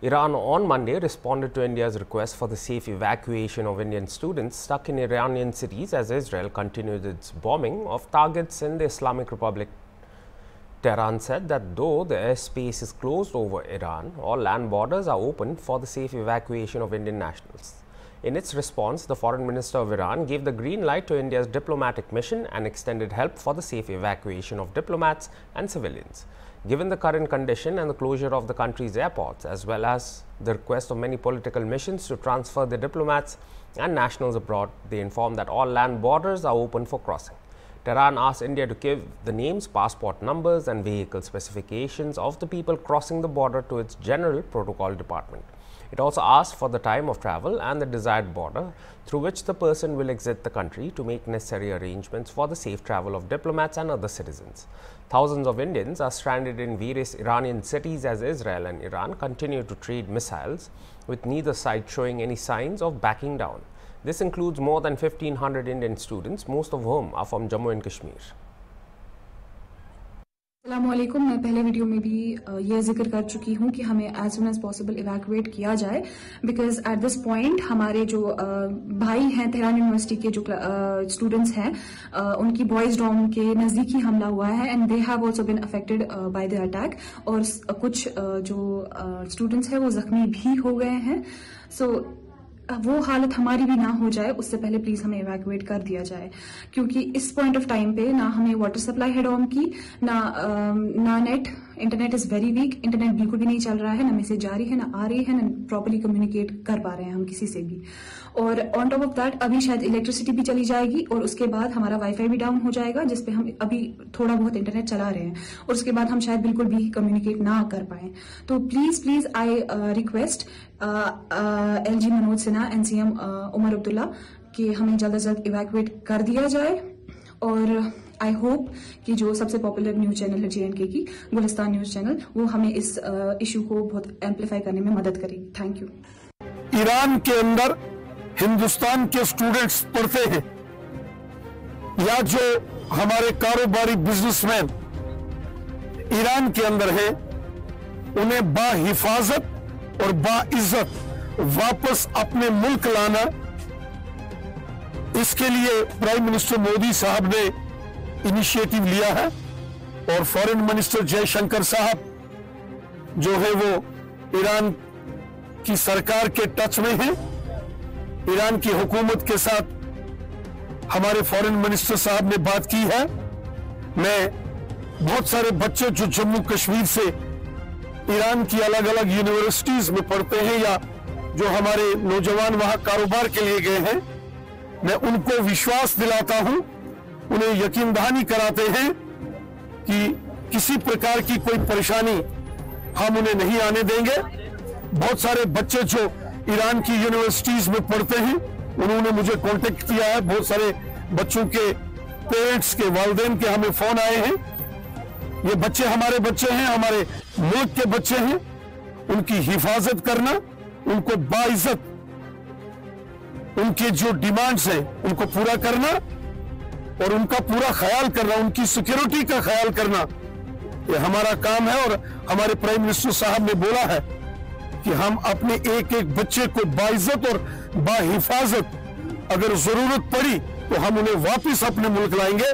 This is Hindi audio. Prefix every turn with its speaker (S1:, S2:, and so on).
S1: Iran on Monday responded to India's request for the safe evacuation of Indian students stuck in Iranian cities as Israel continued its bombing of targets in the Islamic Republic. Tehran said that though the airspace is closed over Iran, all land borders are open for the safe evacuation of Indian nationals. In its response, the Foreign Minister of Iran gave the green light to India's diplomatic mission and extended help for the safe evacuation of diplomats and civilians. Given the current condition and the closure of the country's airports, as well as the request of many political missions to transfer their diplomats and nationals abroad, they informed that all land borders are open for crossing. Tehran asked India to give the names, passport numbers and vehicle specifications of the people crossing the border to its General Protocol Department. It also asked for the time of travel and the desired border through which the person will exit the country to make necessary arrangements for the safe travel of diplomats and other citizens. Thousands of Indians are stranded in various Iranian cities as Israel and Iran continue to trade missiles, with neither side showing any signs of backing down. This includes more than 1,500 Indian students, most of whom are from Jammu and Kashmir.
S2: अस्सलामुअलैकुम। मैं पहले वीडियो में भी ये जिक्र कर चुकी हूँ कि हमें as soon as possible evacuate किया जाए, बिकॉज एट दिस पॉइंट हमारे जो भाई हैं तेहरान यूनिवर्सिटी के जो स्टूडेंट्स हैं, उनकी बॉयज डॉर्म के नज़दीकी हमला हुआ है and they have also been affected by the attack, और कुछ जो स्टूडेंट्स हैं वो जख्मी भी हो गए हैं। सो वो हालत हमारी भी ना हो जाए उससे पहले प्लीज हमें इवैक्यूएट कर दिया जाए, क्योंकि इस पॉइंट ऑफ टाइम पे ना हमें वाटर सप्लाई है डॉम की, ना net, internet is very weak, internet बिल्कुल भी नहीं चल रहा है, ना मैसेज जा रही है, ना आ रही है, ना प्रॉपर्ली कम्युनिकेट कर पा रहे हैं हम किसी से भी। और ऑन टॉप ऑफ दैट अभी शायद इलेक्ट्रिसिटी भी चली जाएगी और उसके बाद हमारा वाईफाई भी डाउन हो जाएगा, जिसपे हम अभी थोड़ा बहुत इंटरनेट चला रहे हैं, और उसके बाद हम शायद बिल्कुल भी कम्युनिकेट ना कर पाए। तो please I request LG Manoj Sinha, NCM Omar Abdullah कि हमें जल्द से जल्द इवैक्यूएट कर दिया जाए। और आई होप कि जो सबसे पॉपुलर न्यूज चैनल है JNK की, गुलिस्तान न्यूज चैनल, वो हमें इस इशू को बहुत एम्पलीफाई करने में मदद करेगी। Thank you.
S3: ईरान के अंदर हिंदुस्तान के स्टूडेंट्स पढ़ते हैं या जो हमारे कारोबारी बिजनेसमैन ईरान के अंदर है, उन्हें बाहिफाजत और बाइज्जत वापस अपने मुल्क लाना, इसके लिए प्राइम मिनिस्टर मोदी साहब ने इनिशिएटिव लिया है और फॉरेन मिनिस्टर जयशंकर साहब जो है वो ईरान की सरकार के टच में हैं। ईरान की हुकूमत के साथ हमारे फॉरेन मिनिस्टर साहब ने बात की है। मैं बहुत सारे बच्चे जो जम्मू कश्मीर से ईरान की अलग अलग यूनिवर्सिटीज में पढ़ते हैं या जो हमारे नौजवान वहां कारोबार के लिए गए हैं, मैं उनको विश्वास दिलाता हूं, उन्हें यकीन दहानी कराते हैं कि किसी प्रकार की कोई परेशानी हम उन्हें नहीं आने देंगे। बहुत सारे बच्चे जो ईरान की यूनिवर्सिटीज में पढ़ते हैं, उन्होंने मुझे कांटेक्ट किया है। बहुत सारे बच्चों के पेरेंट्स के, वालिदैन के हमें फोन आए हैं। ये बच्चे हमारे बच्चे हैं, हमारे मुल्क के बच्चे हैं। उनकी हिफाजत करना, उनको बाइज्जत उनके जो डिमांड्स हैं उनको पूरा करना और उनका पूरा ख्याल करना, उनकी सिक्योरिटी का ख्याल करना, ये हमारा काम है। और हमारे प्राइम मिनिस्टर साहब ने बोला है कि हम अपने एक एक बच्चे को बाइज्जत और बाहिफाजत, अगर जरूरत पड़ी तो हम उन्हें वापस अपने मुल्क लाएंगे।